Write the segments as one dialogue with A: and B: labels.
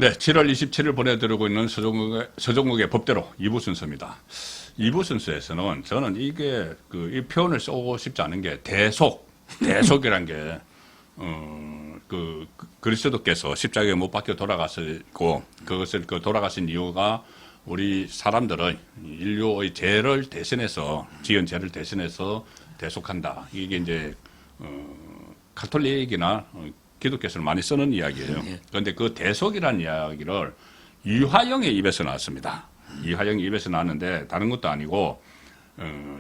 A: 네, 7월 27일 보내드리고 있는 서정국의 법대로 2부 순서입니다. 2부 순서에서는 저는 이게 이 표현을 쓰고 싶지 않은 게 대속이란 게 그리스도께서 십자가에 못 박혀 돌아가시고 그것을 돌아가신 이유가 우리 사람들의 인류의 죄를 대신해서 지은 죄를 대신해서 대속한다. 이게 이제 가톨릭이나 기독교에서는 많이 쓰는 이야기예요. 그런데 그 대속이라는 이야기를 이화영의 입에서 나왔습니다. 이화영의 입에서 나왔는데 다른 것도 아니고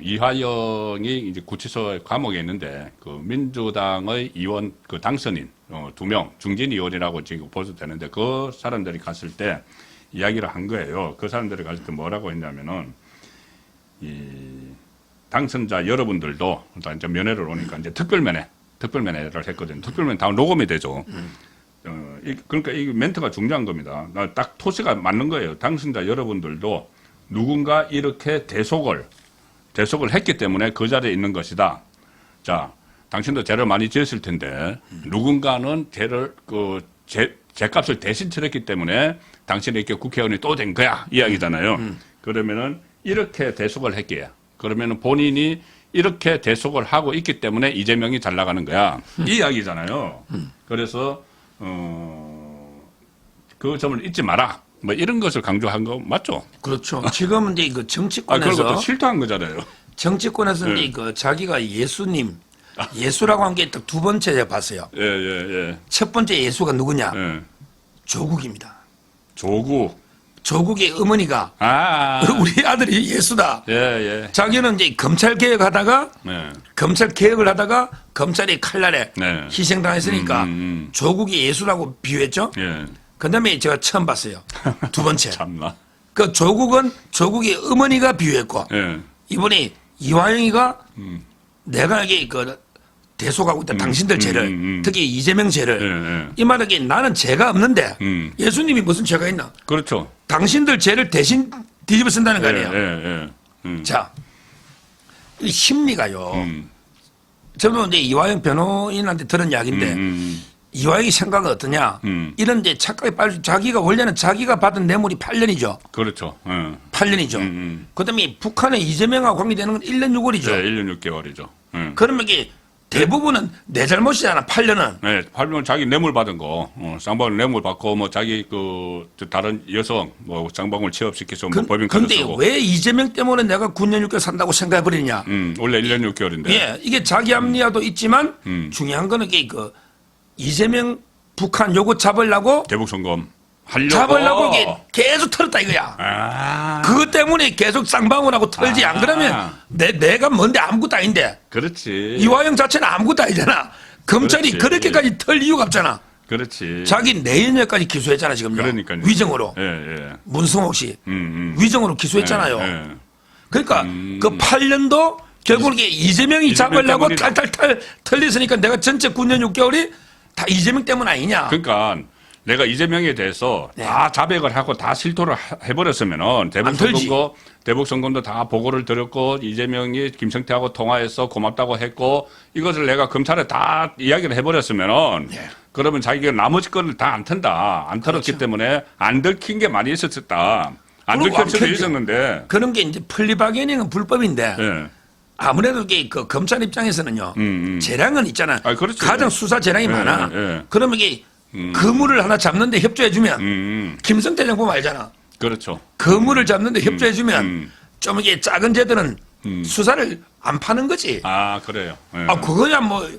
A: 이화영이 이제 구치소 감옥에 있는데 그 민주당의 의원 당선인 2명 중진 의원이라고 지금 보셔도 되는데 그 사람들이 갔을 때 이야기를 한 거예요. 그 사람들이 갔을 때 뭐라고 했냐면은 이 당선자 여러분들도 일단 이제 면회를 오니까 이제 특별면회를 했거든요. 특별면회 다 녹음이 되죠. 그러니까 이 멘트가 중요한 겁니다. 딱 토시가 맞는 거예요. 당선자 여러분들도 누군가 이렇게 대속을 했기 때문에 그 자리에 있는 것이다. 자, 당신도 죄를 많이 지었을 텐데 누군가는 죄값을 대신 치렀기 때문에 당신이 이렇게 국회의원이 또 된 거야. 이야기잖아요. 그러면은 이렇게 대속을 했기에 그러면은 본인이 이렇게 대속을 하고 있기 때문에 이재명이 잘 나가는 거야. 이 이야기잖아요. 그래서 그 점을 잊지 마라. 뭐 이런 것을 강조한 거 맞죠?
B: 그렇죠. 지금은 이제 그 정치권에서
A: 그걸 또 실토한 거잖아요.
B: 정치권에서
A: 네.
B: 이제 자기가 예수님, 예수라고 한 게 딱 두 번째 제가 봤어요.
A: 예.
B: 첫 번째 예수가 누구냐?
A: 예.
B: 조국입니다.
A: 조국의
B: 어머니가 우리 아들이 예수다.
A: 예.
B: 자기는 이제 검찰 개혁하다가
A: 네.
B: 검찰 개혁을 하다가 검찰이 칼날에
A: 네.
B: 희생당했으니까 조국이 예수라고 비유했죠.
A: 예.
B: 그다음에 제가 처음 봤어요. 두 번째.
A: 참나.
B: 그 조국은 조국의 어머니가 비유했고
A: 예.
B: 이번에 이화영이가 내가 이게 대속하고 있다. 당신들 죄를 특히 이재명 죄를 이 말하기에 나는 죄가 없는데 예수님이 무슨 죄가 있나?
A: 그렇죠.
B: 당신들 죄를 대신 뒤집어 쓴다는 거 아니에요.
A: 예.
B: 자, 이 심리가요. 저도 이제 이화영 변호인한테 들은 이야기인데 이화영이 생각은 어떠냐? 이런 이제 착각에 빠져 자기가 원래는 자기가 받은 뇌물이 8년이죠.
A: 그렇죠.
B: 8년이죠. 그다음에 북한의 이재명하고 관계되는 건 1년 6월이죠.
A: 네, 1년 6개월이죠.
B: 그러면 이게 대부분은 내 잘못이잖아. 8년은.
A: 네, 8년 자기 뇌물 받은 거, 쌍방울 뇌물 받고 뭐 자기 다른 여성 뭐 쌍방울 취업시켜서 뭐 법인카드
B: 근데
A: 쓰고.
B: 왜 이재명 때문에 내가 9년 6개월 산다고 생각해 버리냐?
A: 원래 1년 6개월인데.
B: 예, 이게 자기 합리화도 있지만 중요한 거는 이게 이재명 북한 요거 잡으려고
A: 대북송금
B: 잡으려고 이게 계속 털었다 이거야. 그것 때문에 계속 쌍방울하고 털지. 안 그러면 내가 뭔데 아무것도 아닌데.
A: 그렇지.
B: 이화영 자체는 아무것도 아니잖아. 검찰이 그렇게까지 털 이유가 없잖아.
A: 그렇지.
B: 자기 내년까지 기소했잖아 지금.
A: 그러니까요.
B: 위정으로.
A: 예.
B: 문승옥 씨 위정으로 기소했잖아요.
A: 예.
B: 그러니까 그 8년도 결국 이게 이재명이 잡으려고 탈탈탈 털렸으니까 내가 전체 9년 6개월이 다 이재명 때문 아니냐.
A: 그러니까 내가 이재명에 대해서 다 자백을 하고 다 실토를 해버렸으면은 대북선거도 다 보고를 드렸고 이재명이 김성태하고 통화해서 고맙다고 했고 이것을 내가 검찰에 다 이야기를 해버렸으면은 그러면 자기가 나머지 거를 다 안 턴다. 안 털었기 때문에 안 들킨 게 많이 있었다. 안 들킬 수도 있었는데.
B: 그런 게 이제 플리바게닝은 불법인데 아무래도 이게 검찰 입장에서는요. 재량은 있잖아. 가장 수사 재량이 많아. 그러면 이게 그물을 하나 잡는데 협조해주면 김성태 정부 알잖아.
A: 그렇죠.
B: 그물을 잡는데 협조해주면 좀 이게 작은 죄들은 수사를 안 파는 거지.
A: 그래요.
B: 그거야 뭐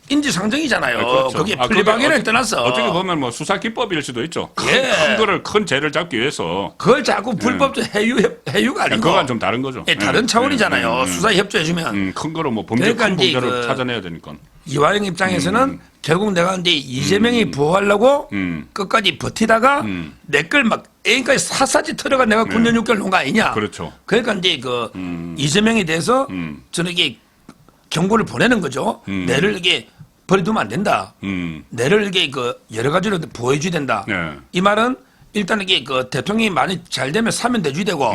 B: 인지상정이잖아요.
A: 그렇죠.
B: 그게 플리바게닝을 떠나서
A: 어떻게 보면 뭐 수사 기법일 수도 있죠. 큰 죄를 잡기 위해서.
B: 그걸 자꾸 불법도 해유가 아니고.
A: 그건 좀 다른 거죠.
B: 다른 차원이잖아요. 수사에 협조해주면.
A: 큰 거로 뭐 범죄를 찾아내야 되니까.
B: 이화영 입장에서는 결국 내가 이제 이재명이 보호하려고 끝까지 버티다가 내 걸 막 애인까지 샅샅이 털어가 내가 9년 6개월 놓은 거 아니냐.
A: 그렇죠.
B: 그러니까 이제 이재명에 대해서 저는 이게 경고를 보내는 거죠. 내를 이게 버려두면 안 된다. 내를 이게 여러 가지로 보호해줘야 된다. 이 말은 일단 이게 대통령이 많이 잘 되면 사면 대주야 되고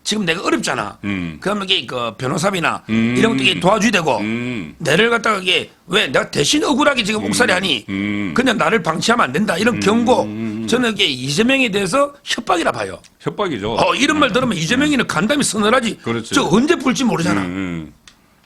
B: 지금 내가 어렵잖아. 그러면 이게 변호사비나 이런 것도 이게 도와줘야 되고 내를 갖다가 이게 왜 내가 대신 억울하게 지금 옥살이 하니 그냥 나를 방치하면 안 된다. 이런 경고 저는 이게 이재명에 대해서 협박이라 봐요.
A: 협박이죠.
B: 이런 말 들으면 이재명이는 간담이 서늘하지.
A: 그렇지.
B: 저 언제 풀지 모르잖아.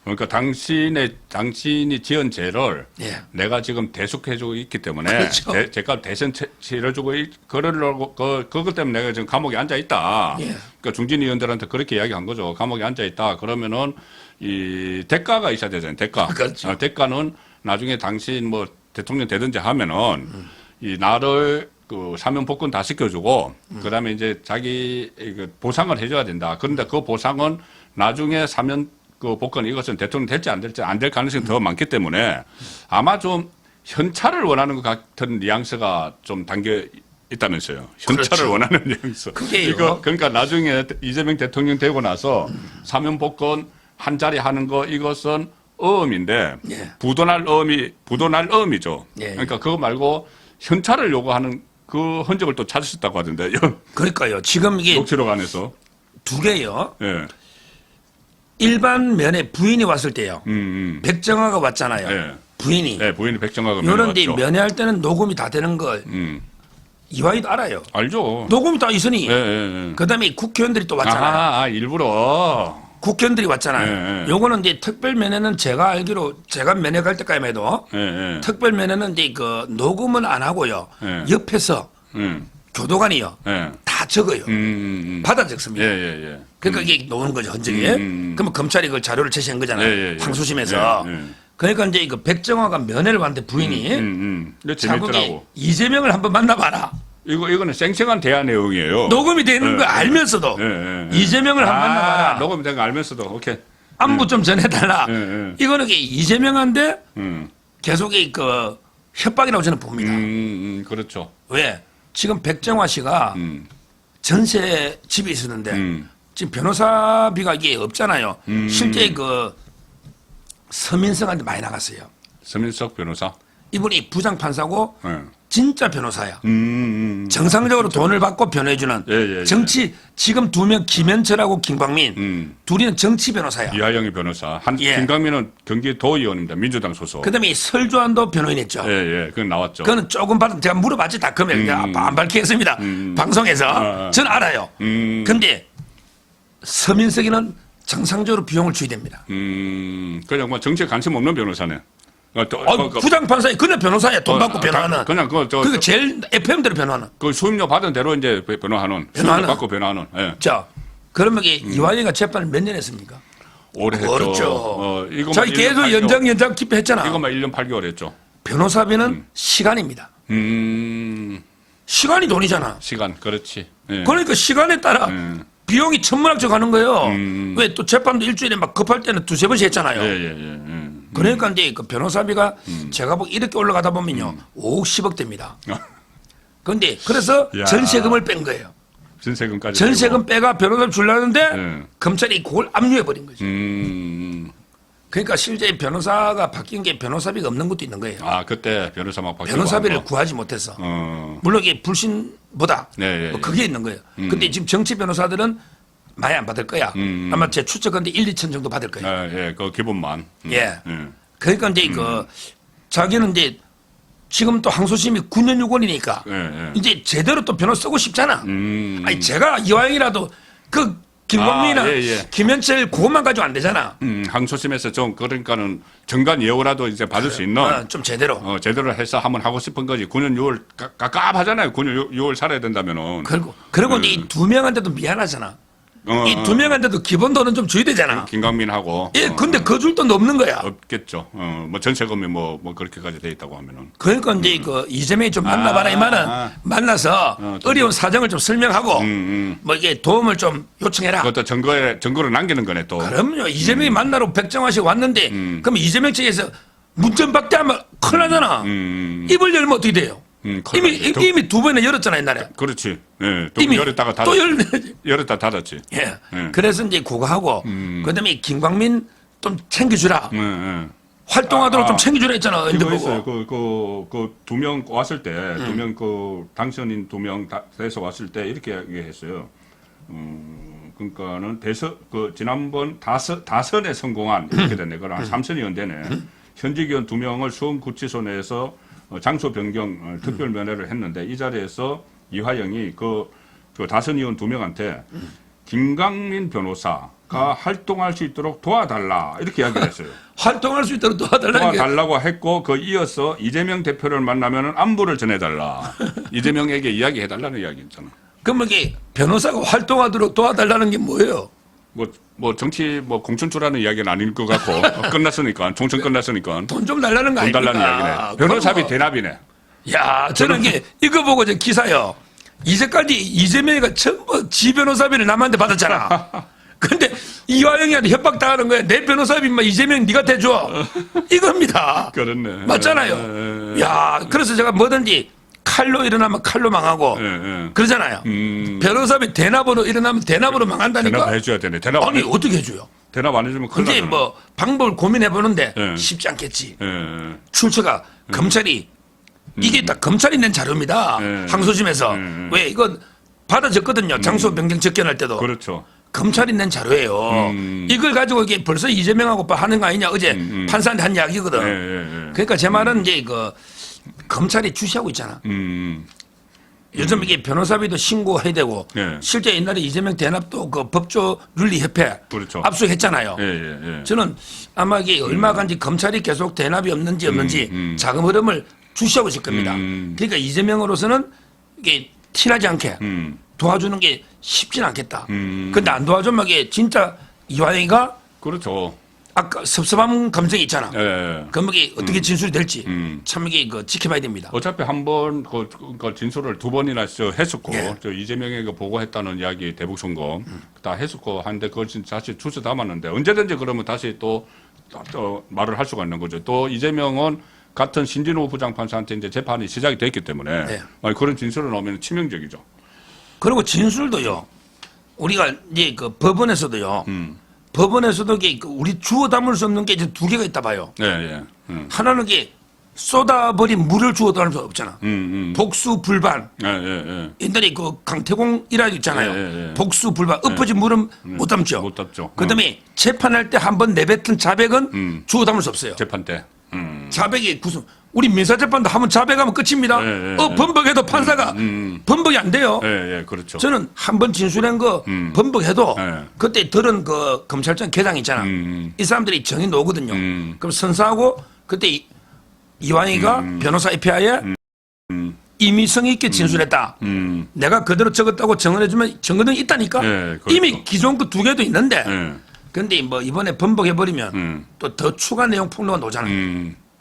A: 그러니까 당신이 지은 죄를
B: 예.
A: 내가 지금 대속해주고 있기 때문에
B: 그렇죠.
A: 제가 대선 치러주고 그러려고 그것 때문에 내가 지금 감옥에 앉아 있다.
B: 예.
A: 그러니까 중진 의원들한테 그렇게 이야기한 거죠. 감옥에 앉아 있다. 그러면은 이 대가가 있어야 되잖아요. 대가.
B: 그렇죠.
A: 대가는 나중에 당신 뭐 대통령 되든지 하면은 이 나를 그 사면 복권 다 시켜주고 그다음에 이제 자기 그 보상을 해줘야 된다. 그런데 그 보상은 나중에 사면 그 복권 이것은 대통령 될지 안 될지 안 될 가능성이 더 많기 때문에 아마 좀 현찰을 원하는 것 같은 뉘앙스가 좀 담겨 있다면서요. 현찰을
B: 그렇죠.
A: 원하는 뉘앙스.
B: 그게요.
A: 이거 그러니까 나중에 이재명 대통령 되고 나서 사면 복권 한 자리 하는 거 이것은 어음인데
B: 예.
A: 부도날 어음이죠.
B: 예.
A: 그러니까 그거 말고 현찰을 요구하는 그 흔적을 또 찾으셨다고 하던데
B: 그러니까요. 지금 이게
A: 녹취록 안에서.
B: 두 개요.
A: 예.
B: 일반 면에 부인이 왔을 때요. 백정화가 왔잖아요.
A: 예.
B: 부인이.
A: 네, 부인이 백정화가
B: 요런데
A: 왔죠.
B: 면회할 때는 녹음이 다 되는 걸 이화이도 알아요.
A: 알죠.
B: 녹음이 다 있으니.
A: 예, 예.
B: 그다음에 국회의원들이 또 왔잖아요.
A: 일부러.
B: 국회의원들이 왔잖아요.
A: 예, 예.
B: 요거는 이제 특별 면회는 제가 알기로 제가 면회 갈 때까지만 해도
A: 예, 예.
B: 특별 면회는 이제 그 녹음은 안 하고요.
A: 예.
B: 옆에서
A: 음.
B: 교도관이요.
A: 예.
B: 다 적어요. 받아
A: 예,
B: 적습니다.
A: 예, 예.
B: 그러니까 이게 나오는 거죠, 흔적이. 그러면 검찰이 그 자료를 제시한 거잖아요.
A: 예, 예, 예.
B: 항소심에서.
A: 예, 예.
B: 그러니까 이제 그 백정화가 면회를 왔는데 부인이
A: 이거
B: 자국이
A: 재밌더라고.
B: 이재명을 한번 만나봐라.
A: 이거는 생생한 대화 내용이에요.
B: 녹음이 되는
A: 예,
B: 거
A: 예.
B: 알면서도
A: 예, 예, 예.
B: 이재명을 한번 만나봐라.
A: 녹음이 된 거 알면서도 오케이.
B: 안부 좀 전해달라.
A: 예, 예.
B: 이거는 이게 이재명한테
A: 음.
B: 계속 그 협박이라고 저는 봅니다.
A: 그렇죠.
B: 왜? 지금 백정화 씨가 전세 집이 있었는데 지금 변호사비가 이게 없잖아요. 실제 그 서민석한테 많이 나갔어요.
A: 서민석 변호사.
B: 이분이 부장판사고
A: 예.
B: 진짜 변호사야.
A: 음.
B: 정상적으로 돈을 받고 변호해주는
A: 예, 예, 예.
B: 정치 지금 두 명 김현철하고 김광민 둘이는 정치 변호사야.
A: 이하영이 변호사.
B: 예.
A: 김강민은 경기도의원입니다. 민주당 소속.
B: 그다음에 설주환도 변호인했죠.
A: 예, 예. 그건 나왔죠.
B: 그거는 조금 받은 제가 물어봤지 다 금액 안 밝히겠습니다. 방송에서 저는 알아요. 근데 서민석이는 정상적으로 비용을 줘야 됩니다.
A: 그냥 뭐 정치에 관심 없는 변호사네.
B: 부장판사에 그냥 변호사야. 돈 받고 변호하는.
A: 그냥
B: 그게 제일 FM대로 변호하는.
A: 그 수임료 받은 대로 이제 변호하는. 수임료 받고 변호하는. 예.
B: 자, 그러면 이완희가 재판을 몇 년 했습니까?
A: 오래 했죠.
B: 그렇죠.
A: 이것만
B: 자기
A: 1년
B: 계속
A: 8개월.
B: 연장 기피했잖아.
A: 이것만 1년 8개월 했죠.
B: 변호사비는 시간입니다. 시간이 돈이잖아.
A: 시간, 그렇지. 예.
B: 그러니까 시간에 따라 비용이 천문학적 가는 거예요. 왜 또 재판도 일주일에 막 급할 때는 두세 번씩 했잖아요.
A: 예.
B: 그러니까 이제 그 변호사비가 제가 보기 이렇게 올라가다 보면요. 5억, 10억 됩니다. 그런데 그래서
A: 야.
B: 전세금을 뺀 거예요.
A: 전세금까지.
B: 전세금 빼가 변호사를 주려는데
A: 예.
B: 검찰이 그걸 압류해버린 거죠.
A: 음.
B: 그러니까 실제 변호사가 바뀐 게 변호사비가 없는 것도 있는 거예요.
A: 그때 변호사 막 바뀌고.
B: 변호사비를
A: 한 거.
B: 구하지 못해서.
A: 어.
B: 물론 이게 불신보다
A: 네,
B: 뭐 그게 있는 거예요. 근데 지금 정치 변호사들은 많이 안 받을 거야. 아마 제 추측건데 1, 2천 정도 받을 거예요.
A: 예, 그 기본만.
B: 예. 그러니까 이제 그 자기는 이제 지금 또 항소심이 9년 6원이니까
A: 예.
B: 이제 제대로 또 변호 쓰고 싶잖아.
A: 음.
B: 아니 제가 이왕이라도 그 김광민이나
A: 예.
B: 김현철 그것만 가지고 안 되잖아.
A: 항소심에서 좀 그러니까는 정관 예우라도 이제 받을 수 있는
B: 좀 제대로.
A: 제대로 해서 한번 하고 싶은 거지. 9년 6월 깝깝하잖아요. 9년 6월 살아야 된다면은.
B: 그리고 이제 이 두 명한테도 미안하잖아. 이 두 명한테도 기본 돈은 좀 줘야 되잖아.
A: 김광민하고.
B: 예, 근데 그 줄 돈도 없는 거야.
A: 없겠죠. 뭐 전세금이 뭐 그렇게까지 돼 있다고 하면은.
B: 그러니까 이제 그 이재명이 좀 만나봐라 이 말은 만나서 어려운 사정을 좀 설명하고 뭐 이게 도움을 좀 요청해라.
A: 그것도 증거를 남기는 거네 또.
B: 그럼요. 이재명이 만나러 백정화 씨 왔는데 그럼 이재명 측에서 문전박대하면 큰일 나잖아. 입을 열면 어떻게 돼요? 이미 두 번이나 열었잖아 옛날에.
A: 그렇지. 예. 또
B: 이미
A: 열었다가
B: 또
A: 닫았지. 열었다 닫았지.
B: 예. 그래서 이제 그거 하고 그다음에 김광민 좀 챙겨주라. 활동하도록 좀 챙겨주라 했잖아.
A: 이거
B: 보고.
A: 있어요. 그 두 명 왔을 때, 두 명 그 당선인 두 명 돼서 왔을 때 이렇게 얘기했어요. 그러니까는 지난번 다선에 성공한 이렇게 됐네. 그럼 한 3선이 연대네. 현직 의원 두 명을 수원구치소 내에서 장소 변경 특별 면회를 했는데 이 자리에서 이화영이 그 다선 의원 2명한테 김강민 변호사가 활동할 수 있도록 도와달라 이렇게 이야기를 했어요.
B: 활동할 수 있도록 도와달라는 게
A: 도와달라고 했고 그 이어서 이재명 대표를 만나면 안부를 전해달라. 이재명에게 이야기해달라는 이야기였잖아.
B: 그럼 이게 변호사가 활동하도록 도와달라는 게 뭐예요?
A: 뭐 정치 공천주라는 이야기는 아닐 것 같고 끝났으니까 총선 끝났으니까
B: 돈 좀 달라는 거
A: 돈
B: 아닙니까?
A: 달라는 이야기네. 변호사비 대납이네.
B: 야, 저는 이게 이거 보고 저 기사요. 이제까지 이재명이가 전부 지 변호사비를 남한테 받았잖아. 근데 이화영이한테 협박당하는 거야. 내 변호사비 뭐 이재명 네가 대줘. 이겁니다.
A: 그렇네.
B: 맞잖아요. 야, 그래서 제가 뭐든지 칼로 일어나면 칼로 망하고 그러잖아요. 변호사비 대납으로 일어나면 대납으로 망한다니까.
A: 대납 해줘야 되네. 대납
B: 아니 어떻게 해줘요?
A: 대납 안 해주면 큰일
B: 근데
A: 나잖아.
B: 뭐 방법을 고민해 보는데
A: 예.
B: 쉽지 않겠지.
A: 예.
B: 출처가 검찰이 이게 다 검찰이 낸 자료입니다. 항소심에서 왜 이건 받아졌거든요. 장소 변경 접견할 때도
A: 그렇죠.
B: 검찰이 낸 자료예요. 이걸 가지고 이게 벌써 이재명하고 하는 거 아니냐 어제 판사한테 한 이야기거든. 그러니까 제 말은 이제 그 검찰이 주시하고 있잖아. 요즘 이게 변호사비도 신고해야 되고 실제 옛날에 이재명 대납도 그 법조윤리협회
A: 그렇죠.
B: 압수했잖아요.
A: 예.
B: 저는 아마 이게 얼마 간지 검찰이 계속 대납이 없는지 자금 흐름을 주시하고 있을 겁니다. 그러니까 이재명으로서는 이게 티나지 않게 도와주는 게 쉽진 않겠다. 근데 안 도와주면 이게 진짜 이화영이가
A: 그렇죠.
B: 아까 섭섭한 감정이 있잖아.
A: 예.
B: 그럼 이게 어떻게 진술이 될지 참 이게 그 지켜봐야 됩니다.
A: 어차피 한 번 그 진술을 2번이나 했었고
B: 예.
A: 저 이재명에게 보고했다는 이야기 대북 선거 다 했었고 한데 그걸 진짜 다시 주워 담았는데 언제든지 그러면 다시 또 말을 할 수가 있는 거죠. 또 이재명은 같은 신진호 부장판사한테 이제 재판이 시작이 됐기 때문에
B: 네.
A: 그런 진술을 나오면 치명적이죠.
B: 그리고 진술도요. 우리가 이제 그 법원에서도요. 법원에서도 이게 그 우리 주워 담을 수 없는 게 이제 2개가 있다 봐요.
A: 예.
B: 하나는 이게 쏟아버린 물을 주워 담을 수 없잖아. 복수 불반.
A: 예.
B: 옛날에 그 강태공 일화도 있잖아요.
A: 예.
B: 복수 불반. 엎어진 물은 못 담죠.
A: 못 담죠.
B: 그다음에 재판할 때 한 번 내뱉은 자백은 주워 담을 수 없어요.
A: 재판 때.
B: 자백이 무슨 우리 민사재판도 한번 자백하면 끝입니다.
A: 예.
B: 번복해도 판사가 번복이 안 돼요.
A: 예, 그렇죠.
B: 저는 한 번 진술한 거 번복해도
A: 예.
B: 그때 들은 그 검찰청 계장 있잖아. 이 사람들이 정이 나오거든요. 그럼 선사하고 그때 이완희가 변호사 입회하에 임의성이 있게 진술했다. 내가 그대로 적었다고 증언해주면 증언은 있다니까.
A: 예, 그렇죠.
B: 이미 기존 그 2개도 있는데.
A: 예.
B: 근데 뭐 이번에 번복해버리면 또 더 추가 내용 폭로가 나오잖아.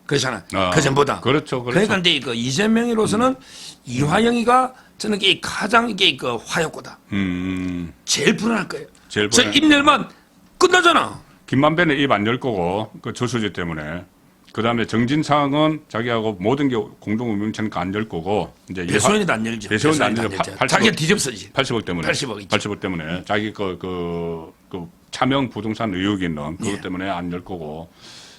B: 그렇잖아. 그 전보다.
A: 그렇죠.
B: 그러니까 이제 그 이재명으로서는 이화영이가 저는 이게 가장 이게 그 화약고다. 제일 불안할 거예요.
A: 제일
B: 저
A: 불안해.
B: 입 열면 끝나잖아.
A: 김만배는 입 안 열 거고 그 저수지 때문에. 그다음에 정진상은 자기하고 모든 게 공동 운명체니까 안 열 거고 이제
B: 배소연이도 안 열죠.
A: 배소연도 안 열죠.
B: 자기가 뒤집어쓰지.
A: 80억 때문에.
B: 80억
A: 때문에 자기 그 차명 부동산 의혹이 있는 그것
B: 예.
A: 때문에 안 열 거고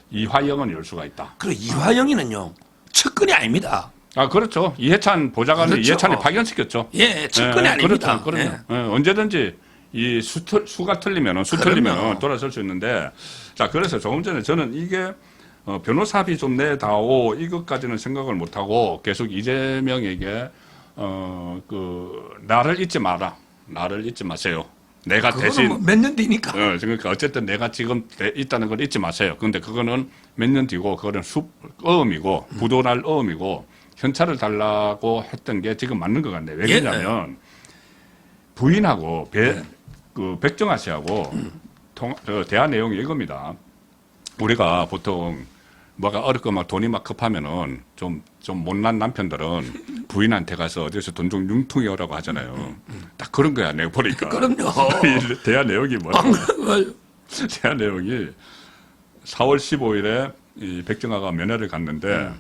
A: 이화영은 열 수가 있다.
B: 그리고 이화영이는요 측근이 아닙니다.
A: 아 그렇죠. 이해찬 보좌관을
B: 그렇죠.
A: 이해찬이 파견시켰죠.
B: 예, 측근이 아닙니다.
A: 그렇죠.
B: 예.
A: 언제든지 이 수가 틀리면은
B: 그럼요.
A: 돌아설 수 있는데 자 그래서 조금 전에 저는 이게 변호사비 좀 내다오 이것까지는 생각을 못 하고 계속 이재명에게 나를 잊지 마라. 나를 잊지 마세요. 내가 대신
B: 그거는 몇 년 뒤니까.
A: 그러니까 어쨌든 내가 지금 있다는 걸 잊지 마세요. 그런데 그거는 몇 년 뒤고 그거는 어음이고 부도날 어음이고 현찰을 달라고 했던 게 지금 맞는 것 같네. 왜 그러냐면 부인하고 그 백정아 씨하고 대화 내용이 이겁니다. 우리가 보통 뭐가 어렵고 막 돈이 막 급하면은 좀 못난 남편들은 부인한테 가서 어디서 돈 좀 융통이 오라고 하잖아요. 딱 그런 거야, 내가 보니까.
B: 그럼요.
A: 이 대화 내용이 뭐야? 대화 내용이 4월 15일에 이 백정아가 면회를 갔는데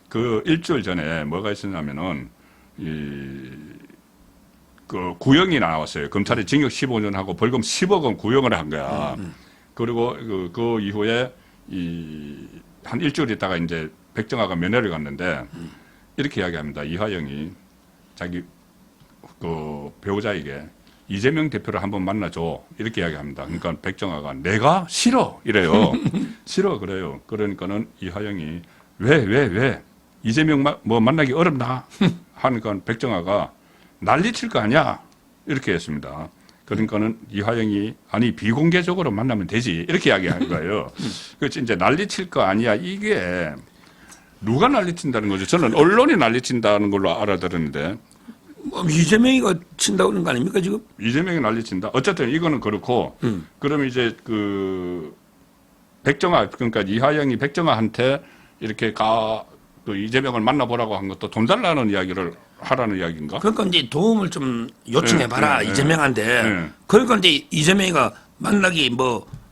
A: 그 일주일 전에 뭐가 있었냐면은 그 구형이 나왔어요. 검찰이 징역 15년 하고 벌금 10억 원 구형을 한 거야. 그리고 그 이후에 한 일주일 있다가 이제 백정아가 면회를 갔는데 이렇게 이야기합니다. 이화영이 자기 그 배우자에게 이재명 대표를 한번 만나줘 이렇게 이야기합니다. 그러니까 백정아가 내가 싫어 이래요. 싫어 그래요. 그러니까는 이화영이 왜 이재명 뭐 만나기 어렵나 하니까 백정아가 난리칠 거 아니야 이렇게 했습니다. 그러니까는 이화영이 아니 비공개적으로 만나면 되지 이렇게 이야기한 거예요. 그렇지 이제 난리칠 거 아니야 이게 누가 난리친다는 거죠? 저는 언론이 난리친다는 걸로 알아들었는데
B: 뭐 이재명이가 친다고 그러는 거 아닙니까 지금?
A: 이재명이 난리친다. 어쨌든 이거는 그렇고 그럼 이제 그 백정아 그러니까 이화영이 백정아한테 이렇게 그 이재명을 만나보라고 한 것도 돈 달라는 이야기를 하라는 이야기인가?
B: 그러니까 이제 도움을 좀 요청해봐라 이재명한테.
A: 네.
B: 그러니까 이제 이재명이가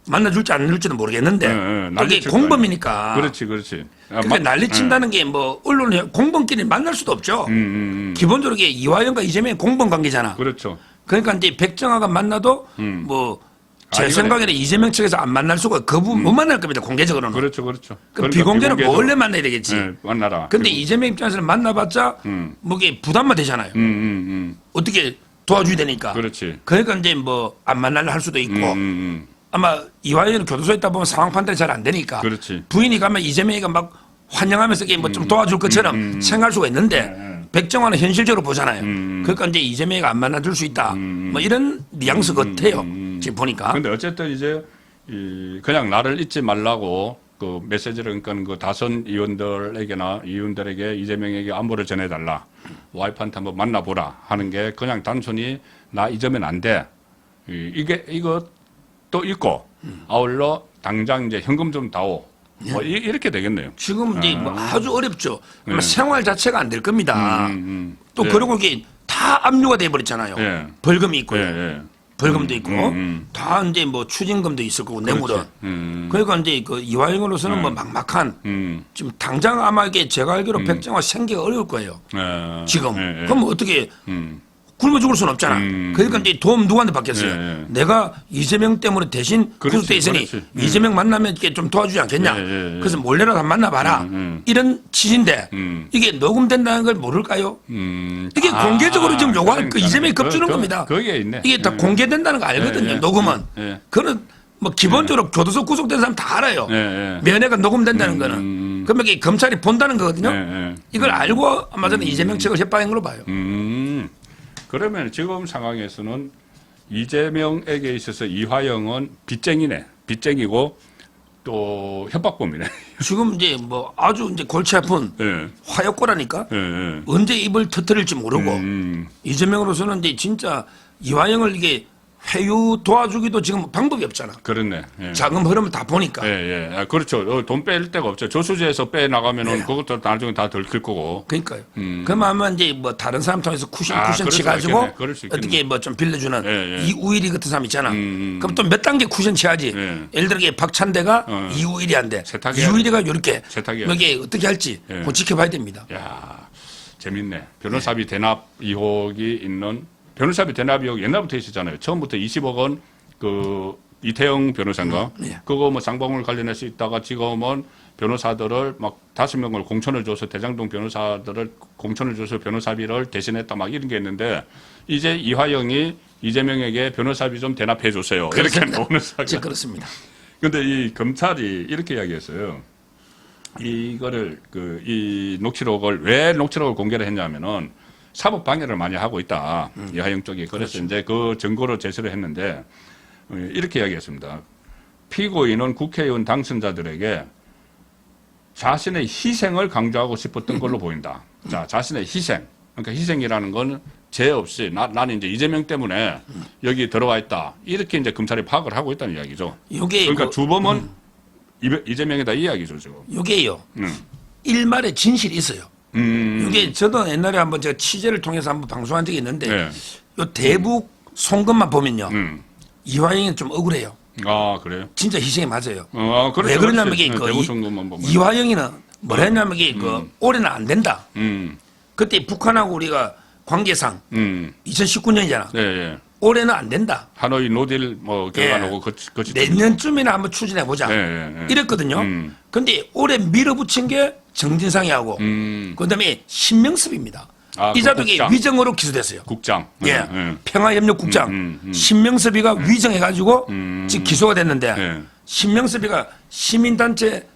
B: 만나줄지 안 줄지는 모르겠는데 이게
A: 난리칠 거
B: 공범이니까.
A: 그렇지, 그렇지.
B: 근데 난리친다는 게 뭐 언론 공범끼리 만날 수도 없죠. 기본적으로 이게 이화영과 이재명이 공범 관계잖아.
A: 그렇죠.
B: 그러니까 이제 백정아가 만나도 뭐 제
A: 이거는-
B: 생각에는 이재명 측에서 안 만날 수가 못 만날 겁니다 공개적으로는.
A: 그렇죠, 그렇죠.
B: 그럼
A: 그러니까
B: 비공개는
A: 비공개도-
B: 원래 만나야 되겠지.
A: 네, 만나라.
B: 근데 이재명 입장에서는 만나봤자 뭐 이게 부담만 되잖아요. 어떻게 도와줘야 되니까.
A: 그렇지.
B: 그러니까 이제 뭐 안 만날라 할 수도 있고 아마 이화영은 교도소에 있다 보면 상황 판단이 잘 안 되니까
A: 그렇지.
B: 부인이 가면 이재명이가 막 환영하면서 뭐 좀 도와줄 것처럼 생각할 수가 있는데 백정화는 현실적으로 보잖아요. 그러니까 이제 이재명이가 안 만나줄 수 있다. 뭐 이런 뉘앙스 같아요. 지금 보니까.
A: 근데 어쨌든 이제 그냥 나를 잊지 말라고 그 메시지를 그러니까 그 다선 의원들에게 이재명에게 안부를 전해달라. 와이프한테 한번 만나보라 하는 게 그냥 단순히 나 잊으면 안 돼. 이것도 있고 아울러 당장 이제 현금 좀 다오. 뭐 이렇게 되겠네요.
B: 지금 이제 뭐 아주 어렵죠. 아마 생활 자체가 안 될 겁니다. 또 그러고 이게 다 압류가 돼 버렸잖아요.
A: 예.
B: 벌금이 있고요.
A: 예.
B: 벌금도 있고 다 이제 뭐 추징금도 있을 거고 뇌물은. 그러니까 이제 그 이화영으로서는 뭐 막막한 지금 당장 아마 이게 제가 알기로 백정화 생기가 어려울 거예요. 지금. 그럼 어떻게 굶어 죽을 수는 없잖아. 그러니까 이제 도움 누구한테 받겠어요? 내가 이재명 때문에 대신 구속돼 있으니 이재명 만나면 이렇게 좀 도와주지 않겠냐? 그래서 몰래라도 한번 만나봐라. 이런 취지인데 이게 녹음된다는 걸 모를까요? 이게 공개적으로 지금 요구하는 그 이재명이 겁주는 겁니다.
A: 그게 있네.
B: 이게 다 공개된다는 거 알거든요. 녹음은. 그런 뭐 기본적으로 교도소 구속된 사람 다 알아요. 면회가 녹음된다는 거는. 그러면 이게 검찰이 본다는 거거든요. 이걸 알고 아마 저는 이재명 측을 협박한 걸로 봐요.
A: 그러면 지금 상황에서는 이재명에게 있어서 이화영은 빚쟁이네. 빚쟁이고 또 협박범이네.
B: 지금 이제 뭐 아주 이제 골치 아픈 화약고라니까 언제 입을 터뜨릴지 모르고 이재명으로서는 이제 진짜 이화영을 이게 회유 도와주기도 지금 방법이 없잖아.
A: 그렇네.
B: 자금 흐름을 다 보니까.
A: 아, 그렇죠. 돈 뺄 데가 없죠. 조수지에서 빼 나가면은 그것도 나중에 다 들킬 거고.
B: 그러니까요. 그럼 아마 이제 뭐 다른 사람 통해서 쿠션
A: 그럴
B: 치가지고
A: 그럴 수 있겠네.
B: 어떻게 뭐 좀 빌려주는 이우일이 같은 사람 있잖아.
A: 그럼
B: 그럼 또 몇 단계 쿠션 치야지. 예를 들어 이게 박찬대가 이우일이 안 돼. 이우일이가 이렇게
A: 세탁이야.
B: 이게 어떻게 할지 그거 지켜봐야 됩니다.
A: 야, 재밌네. 변호사비 대납 의혹이 있는 변호사비 대납 의혹 옛날부터 있었잖아요. 처음부터 20억 원 그 이태영 변호사인가 그거 뭐 쌍방울 관련해서 있다가 지금은 변호사들을 막 5명을 공천을 줘서 대장동 변호사들을 공천을 줘서 변호사비를 대신했다 막 이런 게 있는데 이제 이화영이 이재명에게 변호사비 좀 대납해 주세요. 이렇게 나오는 사건.
B: 그렇습니다.
A: 근데 이 검찰이 이렇게 이야기했어요. 이거를 이 녹취록을 왜 녹취록을 공개를 했냐면은 사법 방해를 많이 하고 있다. 이화영 쪽이. 그래서 이제 그 증거로 제시를 했는데 이렇게 이야기했습니다. 피고인은 국회의원 당선자들에게 자신의 희생을 강조하고 싶었던 걸로 보인다. 자, 자신의 희생. 그러니까 희생이라는 건 죄 없이 나는 이제 이재명 때문에 여기 들어와 있다. 이렇게 이제 검찰이 파악을 하고 있다는 이야기죠. 그러니까 주범은 이재명이다 이 이야기죠, 지금.
B: 요게요. 일말의 진실이 있어요. 이게 저도 옛날에 한번 제가 취재를 통해서 한번 방송한 적이 있는데 요 대북 송금만 보면요. 이화영이 좀 억울해요.
A: 아, 그래요?
B: 진짜 희생이 맞아요.
A: 그렇죠,
B: 왜 그러냐면
A: 그렇지.
B: 이게
A: 대북송금만 보면.
B: 이화영이는 뭐라 했냐면 이게 올해는 안 된다. 그때 북한하고 우리가 관계상 2019년이잖아.
A: 네.
B: 올해는 안 된다.
A: 하노이 노딜 뭐 결과 나오고 거치
B: 내년쯤이나 한번 추진해 보자. 이랬거든요. 근데 올해 밀어붙인 게 정진상이하고 그다음에 신명섭입니다. 이 자독이 위정으로 기소됐어요.
A: 국장.
B: 평화협력국장. 신명섭이가 위정해가지고 지금 기소가 됐는데 신명섭이가 시민단체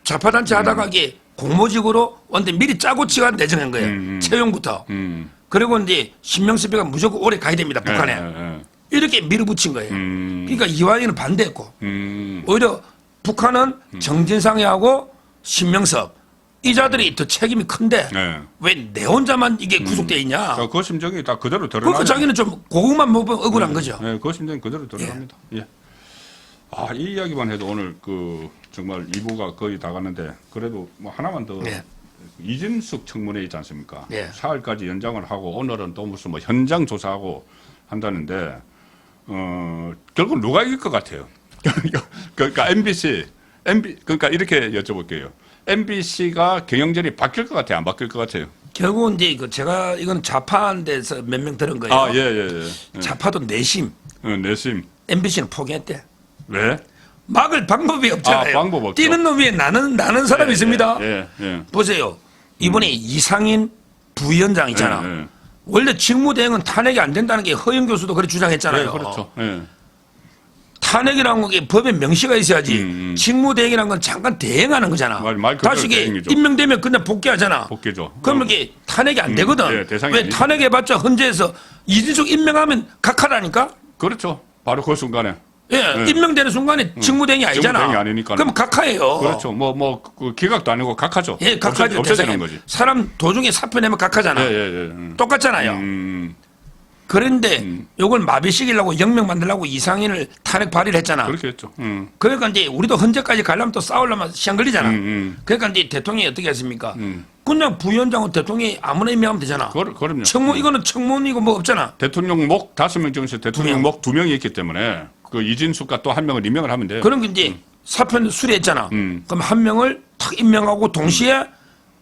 B: 좌파단체 하다가 이게 공모직으로 완전 미리 짜고 치가 내정한 거예요. 채용부터. 그리고 이제 신명섭이가 무조건 오래 가야 됩니다. 북한에.
A: 예.
B: 이렇게 밀어붙인 거예요. 그러니까 이완이는 반대했고 오히려 북한은 정진상이하고 신명섭 이 자들이 더 책임이 큰데
A: 예.
B: 왜 내 혼자만 이게 구속돼 있냐.
A: 그 심정이 다 그대로
B: 그러니까
A: 드러나요.
B: 자기는 좀 그것만 보면 억울한 거죠.
A: 네, 그 심정이 그대로 드러납니다. 예. 아, 이 이야기만 해도 오늘 그 정말 2부가 거의 다 갔는데 그래도 뭐 하나만 더
B: 예.
A: 이진숙 청문회 있지 않습니까?
B: 예.
A: 사흘까지 연장을 하고 오늘은 또 무슨 뭐 현장 조사하고 한다는데 결국 누가 이길 것 같아요? 그러니까 그러니까 이렇게 여쭤볼게요. MBC가 경영진이 바뀔 것 같아요? 안 바뀔 것 같아요?
B: 결국은 이제 그 제가 이건 좌파한 데서 몇 명 들은 거예요.
A: 아, 예.
B: 좌파도 내심
A: 내심.
B: MBC는 포기했대.
A: 왜?
B: 막을 방법이 없잖아요.
A: 아, 방법 없죠.
B: 뛰는 놈 위에 나는 사람이 있습니다.
A: 예.
B: 보세요. 이번에 이상인 부위원장 있잖아.
A: 예.
B: 원래 직무대행은 탄핵이 안 된다는 게 허영 교수도 그렇게 주장했잖아요.
A: 네, 그렇죠. 예.
B: 탄핵이라는 게 법에 명시가 있어야지. 직무대행이라는 건 잠깐 대행하는 거잖아.
A: 말 그대로
B: 다시 이게
A: 대행이죠.
B: 임명되면 그냥 복귀하잖아.
A: 복귀죠.
B: 그럼 이게 탄핵이 안 되거든.
A: 예, 대상이
B: 왜
A: 아니죠.
B: 탄핵해봤자 헌재에서 이진숙 임명하면 각하라니까?
A: 그렇죠. 바로 그 순간에.
B: 예, 임명되는 순간에 직무대행이 아니잖아.
A: 직무대행이 아니니까는.
B: 그럼 각하예요.
A: 그렇죠. 그 기각도 아니고 각하죠.
B: 예, 각하죠.
A: 없애지는
B: 대상이.
A: 거지.
B: 사람 도중에 사표 내면 각하잖아.
A: 예.
B: 똑같잖아요. 그런데 요걸 마비시키려고 영명 만들려고 이상인을 탄핵 발의를 했잖아.
A: 그렇게 했죠.
B: 그러니까 이제 우리도 헌재까지 가려면 또 싸우려면 시간 걸리잖아.
A: 음.
B: 그러니까 이제 대통령이 어떻게 했습니까? 그냥 부위원장은 대통령이 아무나 임명하면 되잖아.
A: 그럼요.
B: 청문 이거는 청문이고 뭐 없잖아.
A: 대통령 목 5명 중에서 대통령 목 2명이 있기 때문에 그 이진숙과 또 한 명을 임명을 하면 돼요.
B: 그런 게 이제 사표는 수리했잖아. 그럼 한 명을 탁 임명하고 동시에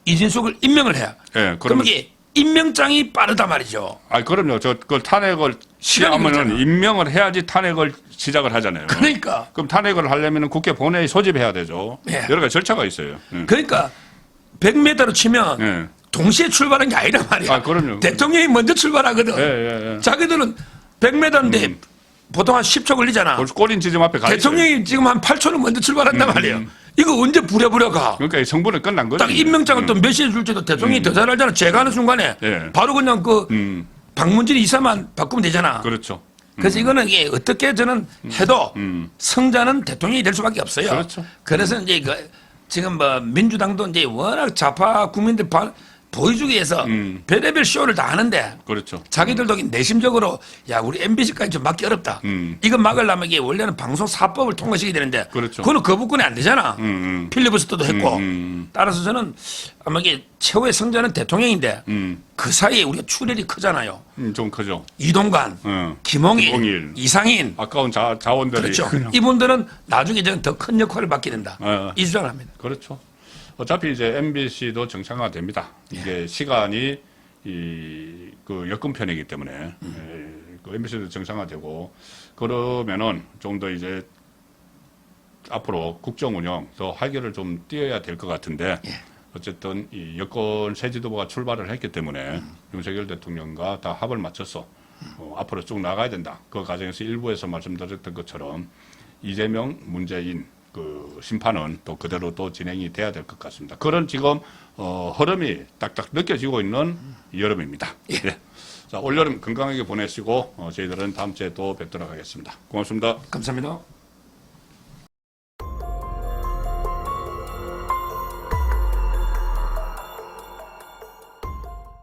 B: 이진숙을 임명을 해야.
A: 예,
B: 그럼 이게 임명장이 빠르단 말이죠.
A: 아, 그럼요. 그 탄핵을 시작하면은 임명을 해야지 탄핵을 시작을 하잖아요.
B: 그러니까.
A: 그럼 탄핵을 하려면 국회 본회의 소집해야 되죠.
B: 예.
A: 여러 가지 절차가 있어요.
B: 그러니까 100m로 치면
A: 예.
B: 동시에 출발한 게 아니란 말이야.
A: 아, 그럼요.
B: 대통령이 먼저 출발하거든.
A: 예.
B: 자기들은 100m인데 보통 한 10초 걸리잖아.
A: 벌써 꼬린 지점 앞에 가 있어요.
B: 대통령이 지금 한 8초는 먼저 출발한단 말이에요. 이거 언제 부랴부랴 가?
A: 그러니까 이 성분은 끝난 거죠.
B: 딱 임명장을 또 몇 시에 줄지도 대통령이 더 잘 알잖아. 제가 하는 순간에
A: 예.
B: 바로 그냥 그 방문진 이사만 바꾸면 되잖아.
A: 그렇죠.
B: 그래서 이거는 이게 어떻게 저는 해도 성자는 대통령이 될 수밖에 없어요.
A: 그렇죠.
B: 그래서 이제 그 지금 뭐 민주당도 이제 워낙 좌파 국민들 보여주기 위해서 별의별 쇼를 다 하는데
A: 그렇죠.
B: 자기들도 내심적으로 야 우리 MBC까지 좀 막기 어렵다. 이거 막으려면 이게 원래는 방송 사법을 통과시켜야 되는데
A: 그렇죠.
B: 그거는 거부권이 안 되잖아. 필리버스터도 했고 따라서 저는 아마 이게 최후의 성자는 대통령인데 그 사이에 우리가 출혈이 크잖아요.
A: 좀 크죠.
B: 이동관, 김홍일,
A: 김홍일.
B: 이상인
A: 아까운 자원들이.
B: 그렇죠.
A: 그냥.
B: 이분들은 나중에 저는 더 큰 역할을 맡게 된다. 이 주장을 합니다.
A: 그렇죠. 어차피 이제 MBC도 정상화됩니다. 이게 시간이 그 여권편이기 때문에 그 MBC도 정상화되고 그러면은 좀 더 이제 앞으로 국정 운영 더 활기를 좀 띄어야 될 것 같은데 어쨌든 이 여권 새 지도부가 출발을 했기 때문에 윤석열 대통령과 다 합을 맞춰서 앞으로 쭉 나가야 된다. 그 과정에서 일부에서 말씀드렸던 것처럼 이재명, 문재인 그 심판은 또 그대로 또 진행이 돼야 될 것 같습니다. 그런 지금 흐름이 딱딱 느껴지고 있는 여름입니다. 예. 자, 올여름 건강하게 보내시고 저희들은 다음 주에 또 뵙도록 하겠습니다. 고맙습니다.
B: 감사합니다.